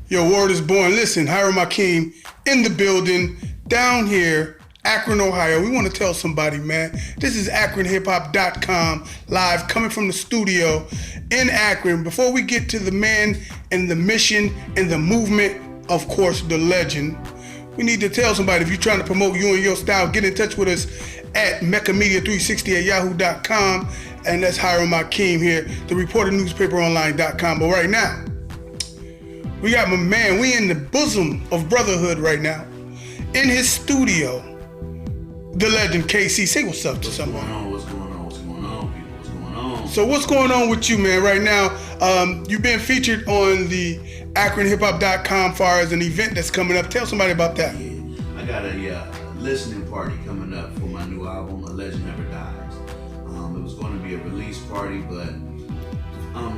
Your word is born. Listen, Hiram Akeem in the building down here, Akron, Ohio. We want to tell somebody, man. This is AkronHipHop.com live coming from the studio in Akron. Before we get to the man and the mission and the movement, of course, the legend, we need to tell somebody, if you're trying to promote you and your style, get in touch with us at meccamedia360@yahoo.com. And that's Hiram Akeem here, the reporternewspaperonline.com. But right now, we got my man. We in the bosom of brotherhood right now. In his studio, the legend K.C. Say what's up to somebody. What's going on, people? What's going on? So what's going on with you, man, right now? You've been featured on the AkronHipHop.com far as an event that's coming up. Tell somebody about that. Yeah, I got a listening party coming up for my new album, A Legend Never Dies. It was going to be a release party, but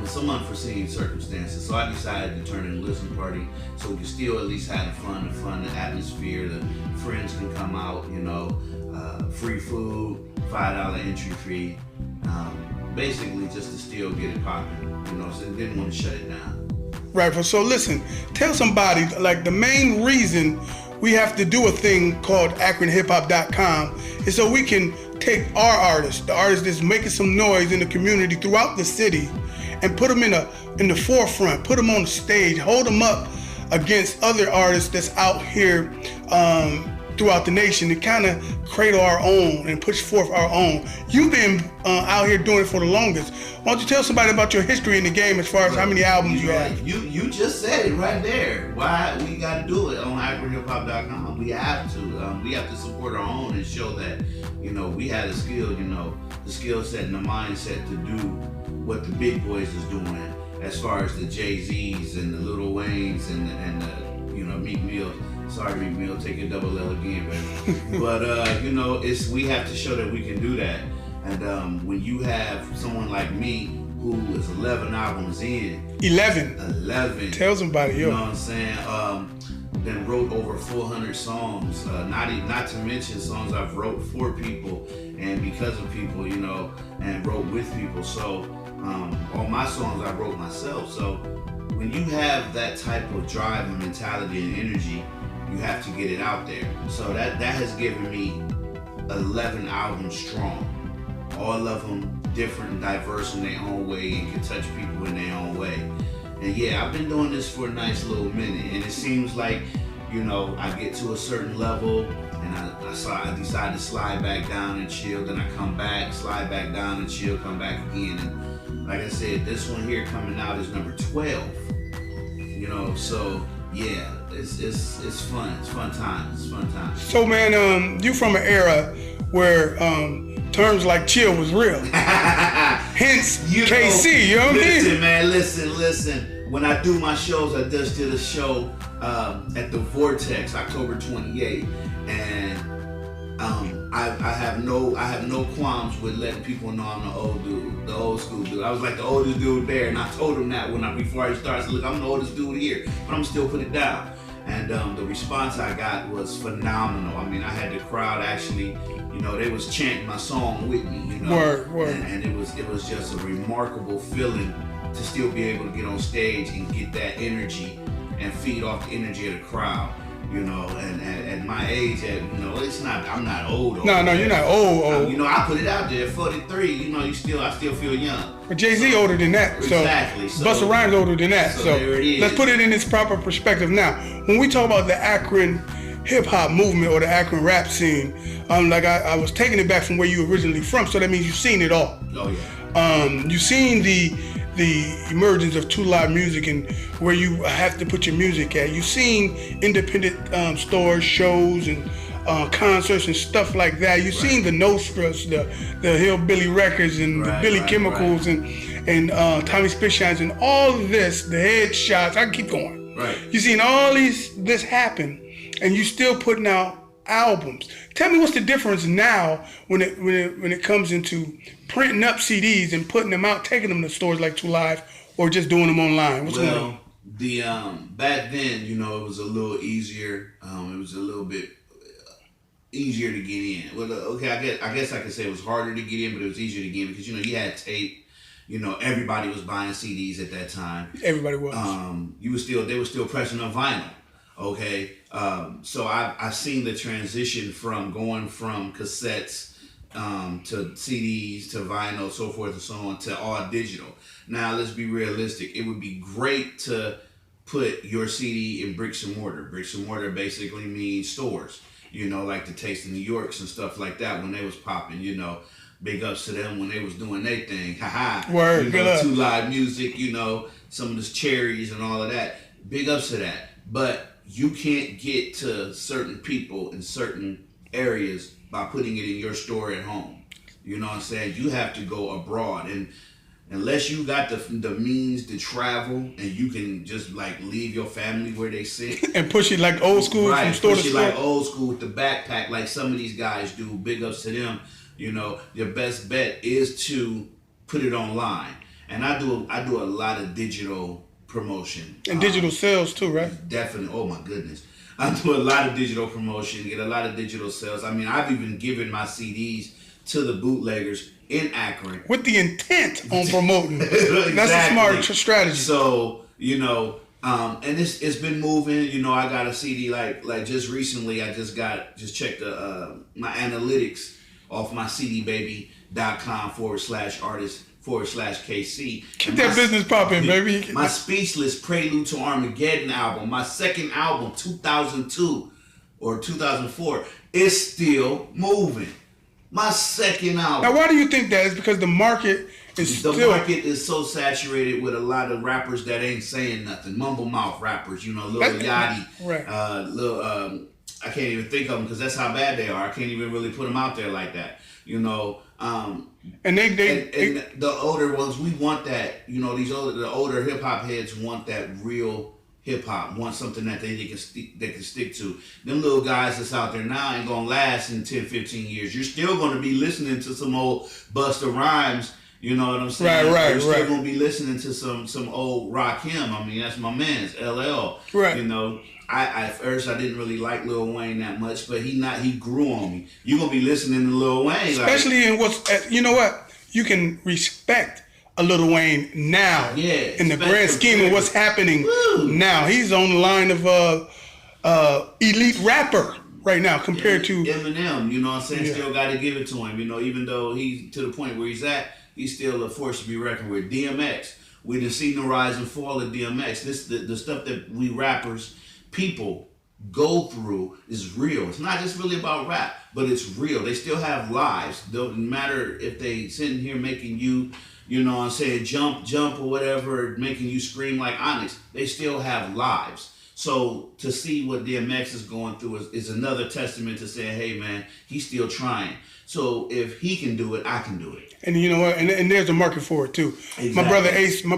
some unforeseen circumstances. So I decided to turn it into a listening party so we can still at least have the fun, the atmosphere. The friends can come out, free food, $5 entry fee. Basically just to still get it popping, so they didn't want to shut it down. Right, so listen, tell somebody, like the main reason we have to do a thing called AkronHipHop.com is so we can take our artists, the artists that's making some noise in the community throughout the city, and put them in the forefront, put them on the stage, hold them up against other artists that's out here throughout the nation, to kind of cradle our own and push forth our own. You've been out here doing it for the longest. Why don't you tell somebody about your history in the game as far as how many albums you have? You just said it right there. Why we got to do it on AkronHipHop.com? We have to. We have to support our own and show that we had a skill. The skill set and the mindset to do what the big boys is doing, as far as the Jay-Z's and the Lil Waynes and the Meek Mill. Sorry, Meek Mill, take your double L again, baby. But we have to show that we can do that. And when you have someone like me who is 11 albums in. 11. Tell somebody, yo. You know what I'm saying? Then wrote over 400 songs. Not to mention songs I've wrote for people and because of people, and wrote with people. So all my songs I wrote myself. So when you have that type of drive and mentality and energy, you have to get it out there. So that has given me 11 albums strong. All of them different and diverse in their own way and can touch people in their own way. And yeah, I've been doing this for a nice little minute, and it seems like, I get to a certain level and I decide to slide back down and chill, then I come back, slide back down and chill, come back again. And like I said, this one here coming out is number 12. So yeah, it's fun. It's fun times. So man, you from an era where terms like chill was real. Hence K.C. You know what I mean? Listen, man, listen. When I do my shows, I just did a show at the Vortex, October 28th, and I have no qualms with letting people know I'm the old school dude. I was like the oldest dude there, and I told him that before I started. I said, look, I'm the oldest dude here, but I'm still put it down. And the response I got was phenomenal. I mean, I had the crowd actually, they was chanting my song with me, Word. And it was just a remarkable feeling to still be able to get on stage and get that energy and feed off the energy of the crowd. And at my age, I'm not old. No, you're not old. I put it out there at 43. I still feel young. But Jay-Z older than that. Exactly. So Busta Rhymes older than that. So there it is. Let's put it in its proper perspective now. When we talk about the Akron hip hop movement or the Akron rap scene, like I was taking it back from where you originally from. So that means you've seen it all. Oh yeah. You've seen the emergence of 2 Live Music and where you have to put your music at. You've seen independent stores, shows, and concerts and stuff like that. You've seen the Nostras, the Hillbilly Records, and the Billy Chemicals, and Tommy Spitshines, and all of this, the Headshots. I can keep going. Right. You've seen all this happen, and you still putting out albums. Tell me what's the difference now when it comes into printing up CDs and putting them out, taking them to stores like 2 Live, or just doing them online? What's going on? The back then, it was a little easier. It was a little bit easier to get in. Well, okay, I guess I could say it was harder to get in, but it was easier to get in because you had tape, You know, everybody was buying CDs at that time. Everybody was. They were still pressing on vinyl. Okay, so I've seen the transition from going from cassettes to CDs to vinyl, so forth and so on, to all digital. Now let's be realistic. It would be great to put your CD in bricks and mortar. Bricks and mortar basically means stores. You know, like the Taste of New Yorks and stuff like that when they was popping. You know, big ups to them when they was doing their thing. Haha. Word. You know, 2 Live Music. You know, some of this Cherries and all of that. Big ups to that. But you can't get to certain people in certain areas by putting it in your store at home. You know what I'm saying? You have to go abroad, and unless you got the means to travel and you can just like leave your family where they sit and push it like old school, right? From store push to it store. like old school with the backpack, like some of these guys do. Big ups to them. You know, your best bet is to put it online, and I do a lot of digital promotion And digital sales too, right? Definitely. Oh my goodness. I do a lot of digital promotion, get a lot of digital sales. I mean, I've even given my CDs to the bootleggers in Akron. With the intent on promoting. Exactly. That's a smart strategy. So, you know, and it's been moving. You know, I got a CD like just recently. I just checked my analytics off my cdbaby.com/artist/K.C. Keep that business popping, baby. My Speechless Prelude to Armageddon album, my second album, 2002 or 2004, is still moving. My second album. Now, why do you think that? Is because the market is The market is so saturated with a lot of rappers that ain't saying nothing. Mumble mouth rappers, you know, Lil Yachty. Right. I can't even think of them because that's how bad they are. I can't even really put them out there like that. You know, and the older ones, we want that. You know, the older hip hop heads want that real hip hop, want something that they can stick to. Them little guys that's out there now ain't gonna last in 10, 15 years. You're still gonna be listening to some old Busta Rhymes. You know what I'm saying? Right. You're still gonna be listening to some old Rakim. I mean, that's my man's LL. Right. You know. At first I didn't really like Lil Wayne that much, but he grew on me. You're gonna be listening to Lil Wayne, especially in you know what? You can respect a Lil Wayne now. Yeah. In the grand scheme of what's happening now, he's on the line of elite rapper right now compared to Eminem. You know what I'm saying? Yeah. Still got to give it to him. You know, even though he's to the point where he's at, he's still a force to be reckoned with. DMX, we done seen the rise and fall of DMX. The stuff that we rappers. People go through is real. It's not just really about rap, but it's real. They still have lives. Doesn't matter if they sitting here making you, you know what I'm saying, jump or whatever, making you scream like Onyx. They still have lives. So to see what DMX is going through is another testament to saying, hey man, he's still trying. So if he can do it, I can do it. And you know what? And there's a market for it too. Exactly. My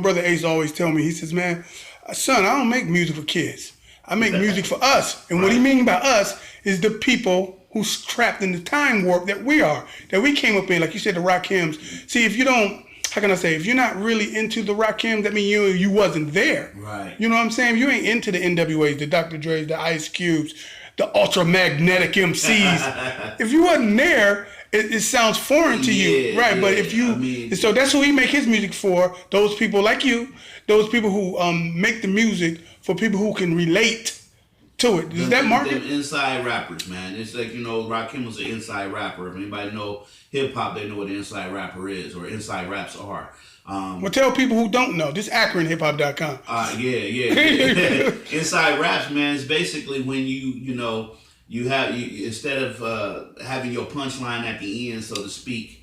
brother Ace always tell me, he says, man, son, I don't make music for kids. I make music for us. And what he mean by us is the people who's trapped in the time warp that we are, that we came up in, like you said, the Rakims. See, if you don't, how can I say, if you're not really into the Rakims, that means you wasn't there. Right. You know what I'm saying? If you ain't into the NWAs, the Dr. Dre's, the Ice Cubes, the Ultramagnetic MCs. If you wasn't there, it sounds foreign to you. Right, but if you, so that's who he make his music for, those people like you, those people who make the music for people who can relate to it. Is that market? Them inside rappers, man. It's like, you know, Rakim was an inside rapper. If anybody know hip hop, they know what an inside rapper is, or inside raps are. Well, tell people who don't know. This AkronHipHop.com. Yeah. Inside raps, man, is basically when you have instead of having your punchline at the end, so to speak.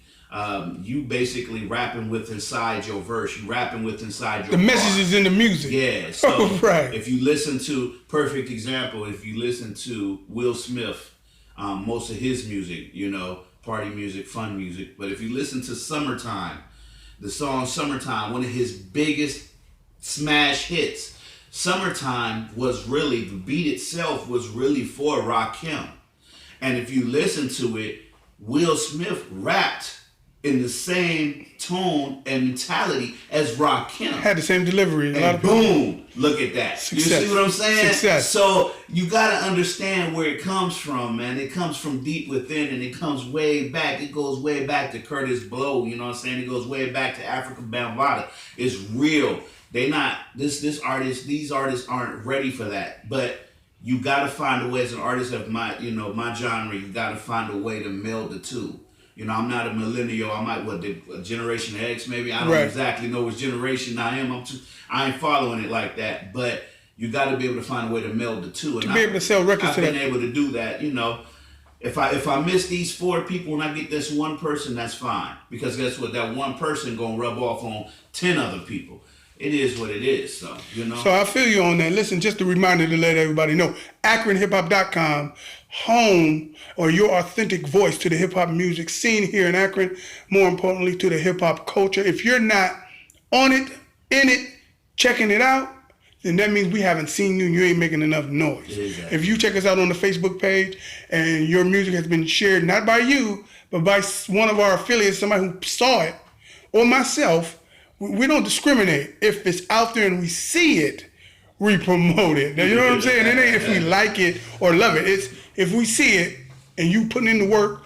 You basically rapping with inside your verse. You rapping with inside your the message is in the music. Yeah. So right. If you listen to, perfect example, if you listen to Will Smith, most of his music, you know, party music, fun music. But if you listen to Summertime, the song Summertime, one of his biggest smash hits, Summertime was really, the beat itself was really for Rakim. And if you listen to it, Will Smith rapped in the same tone and mentality as Rakim. Had the same delivery. And boom, look at that. Success. You see what I'm saying? Success. So you gotta understand where it comes from, man. It comes from deep within, and it comes way back. It goes way back to Curtis Blow. You know what I'm saying? It goes way back to Africa Bambaataa. It's real. They not these artists aren't ready for that. But you gotta find a way as an artist of my genre. You gotta find a way to meld the two. You know, I'm not a millennial. I might Generation X maybe. I don't exactly know which generation I am. I ain't following it like that. But you got to be able to find a way to meld the two. And to be able to sell records. I've been able to do that. You know, if I miss these 4 people and I get this one person, that's fine. Because guess what? That one person gonna rub off on 10 other people. It is what it is, so, you know. So I feel you on that. Listen, just a reminder to let everybody know, AkronHipHop.com, home or your authentic voice to the hip-hop music scene here in Akron, more importantly to the hip-hop culture. If you're not on it, in it, checking it out, then that means we haven't seen you and you ain't making enough noise. Exactly. If you check us out on the Facebook page and your music has been shared, not by you, but by one of our affiliates, somebody who saw it, or myself, we don't discriminate. If it's out there and we see it, we promote it. Now, you know what I'm saying? It ain't if we like it or love it. It's if we see it and you putting in the work,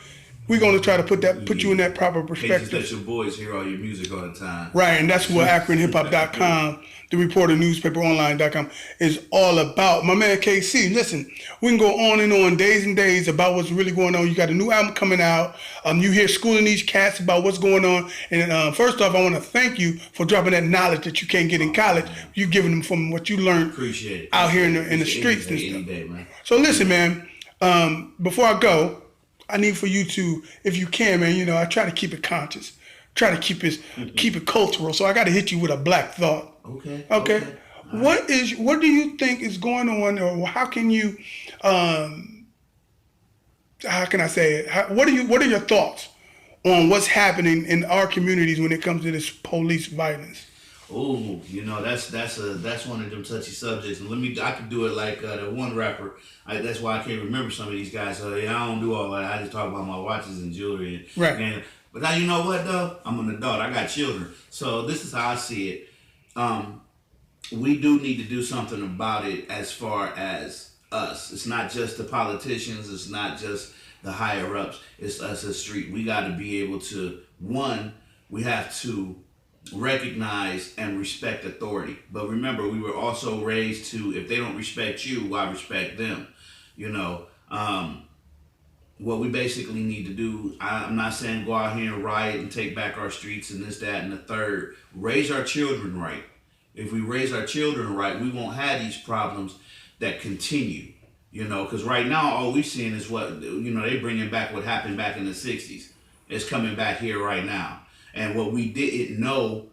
we're going to try to put you in that proper perspective. Let your boys hear all your music all the time. Right, and that's what AkronHipHop.com, the Reporter Newspaper Online.com is all about. My man K.C, listen, we can go on and on days and days about what's really going on. You got a new album coming out. You hear Schooling These Cats about what's going on. And first off, I want to thank you for dropping that knowledge that you can't get in college. You giving them from what you learned out here in the streets and stuff. Day, man. So listen, man, before I go, I need for you to, if you can, man, you know, I try to keep it conscious. Try to keep it cultural. So I got to hit you with a black thought. Okay. What do you think is going on, or how can you, how can I say it? What are your thoughts on what's happening in our communities when it comes to this police violence? Oh, you know, that's one of them touchy subjects. And I could do it like the one rapper. That's why I can't remember some of these guys. So I don't do all that. I just talk about my watches and jewelry. Right. But now, you know what though? I'm an adult. I got children. So this is how I see it. We do need to do something about it as far as us. It's not just the politicians. It's not just the higher ups. It's us as street. We got to be able to, we have to recognize and respect authority. But remember, we were also raised to, if they don't respect you, why respect them? You know, what we basically need to do, I'm not saying go out here and riot and take back our streets and this, that, and the third. Raise our children right. If we raise our children right, we won't have these problems that continue. You know, because right now all we're seeing is what, you know, they bringing back what happened back in the 60s. It's coming back here right now. And what we didn't know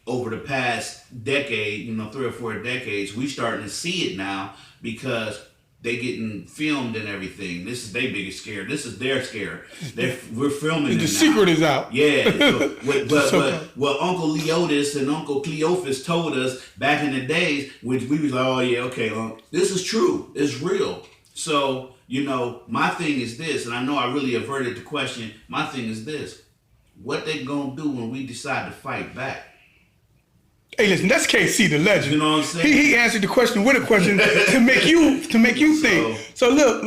over the past decade, you know, 3 or 4 decades, we starting to see it now because they getting filmed and everything. This is their biggest scare. This is their scare. We're filming it now. The secret is out. Yeah. But what Uncle Leotis and Uncle Cleophas told us back in the days, which we was like, oh yeah, okay, this is true. It's real. So, you know, my thing is this, and I know I really averted the question. My thing is this. What they gonna do when we decide to fight back? Hey, listen, that's K.C. the Legend. You know what I'm saying? He answered the question with a question to make you think. So look,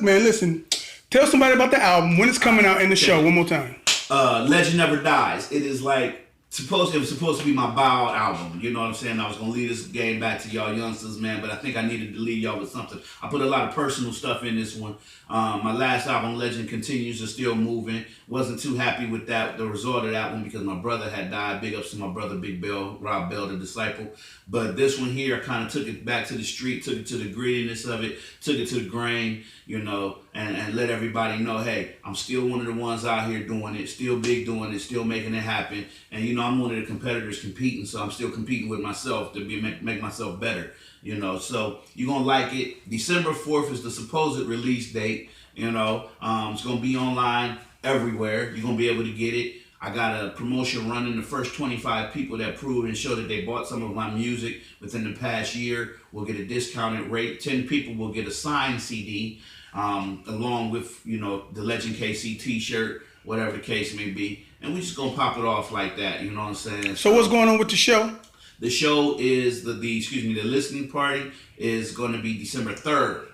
man, listen. Tell somebody about the album, when it's coming out, and the show one more time. Legend Never Dies. It is like it was supposed to be my buyout album. You know what I'm saying? I was gonna lead this game back to y'all youngsters, man, but I think I needed to lead y'all with something. I put a lot of personal stuff in this one. My last album, Legend Continues, is still moving. Wasn't too happy with the result of that one because my brother had died. Big ups to my brother, Big Bell, Rob Bell, the disciple. But this one here, I kind of took it back to the street, took it to the grittiness of it, took it to the grain, you know, and let everybody know, hey, I'm still one of the ones out here doing it, still big doing it, still making it happen. And, you know, I'm one of the competitors competing, so I'm still competing with myself to make myself better, you know. So you're going to like it. December 4th is the supposed release date, you know. It's going to be online everywhere. You're going to be able to get it. I got a promotion running. The first 25 people that prove and show that they bought some of my music within the past year will get a discounted rate. 10 people will get a signed CD, along with, you know, the Legend KC t-shirt, whatever the case may be. and we just gonna pop it off like that. You know what I'm saying? So what's going on with the show? The show is the listening party is going to be December 3rd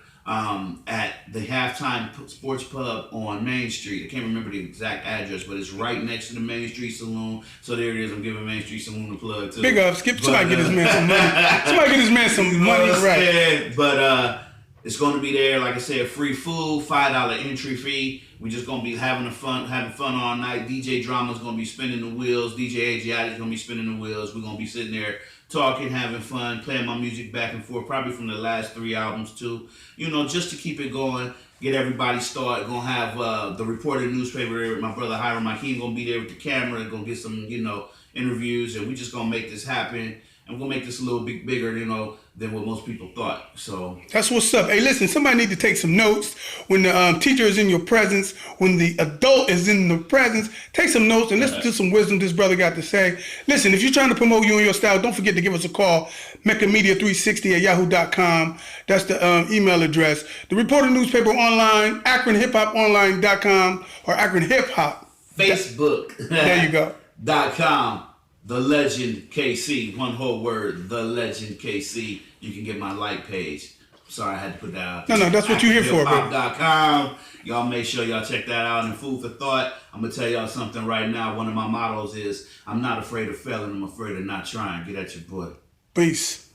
at the Halftime Sports Pub on Main Street. I can't remember the exact address, but it's right next to the Main Street Saloon. So there it is. I'm giving Main Street Saloon a plug too. Big up. Somebody get this man some money. Somebody get this man some money. Right. But it's going to be there. Like I said, free food, $5 entry fee. We just gonna be having fun all night. DJ Drama's gonna be spinning the wheels. DJ AGI is gonna be spinning the wheels. We're gonna be sitting there talking, having fun, playing my music back and forth, probably from the last 3 albums too. You know, just to keep it going, get everybody started. Gonna have the Reporter newspaper. My brother Hiram Hakeem gonna be there with the camera. Gonna get some, interviews, and we just gonna make this happen. And we're gonna make this a little bit bigger, than what most people thought. So that's what's up. Hey, listen, somebody need to take some notes when the teacher is in your presence, when the adult is in the presence. Take some notes and listen to some wisdom this brother got to say. Listen, if you're trying to promote you and your style, don't forget to give us a call. MeccaMedia360@yahoo.com. That's the email address. The Reporter newspaper online, AkronHipHopOnline.com or Akron Hip Hop. Facebook. There you go. .com. The Legend K.C. One whole word. The Legend K.C. You can get my like page. Sorry, I had to put that out. No, that's what you're here for, bro. .com. Y'all make sure y'all check that out. And food for thought, I'm going to tell y'all something right now. One of my mottos is, I'm not afraid of failing. I'm afraid of not trying. Get at your boy. Peace.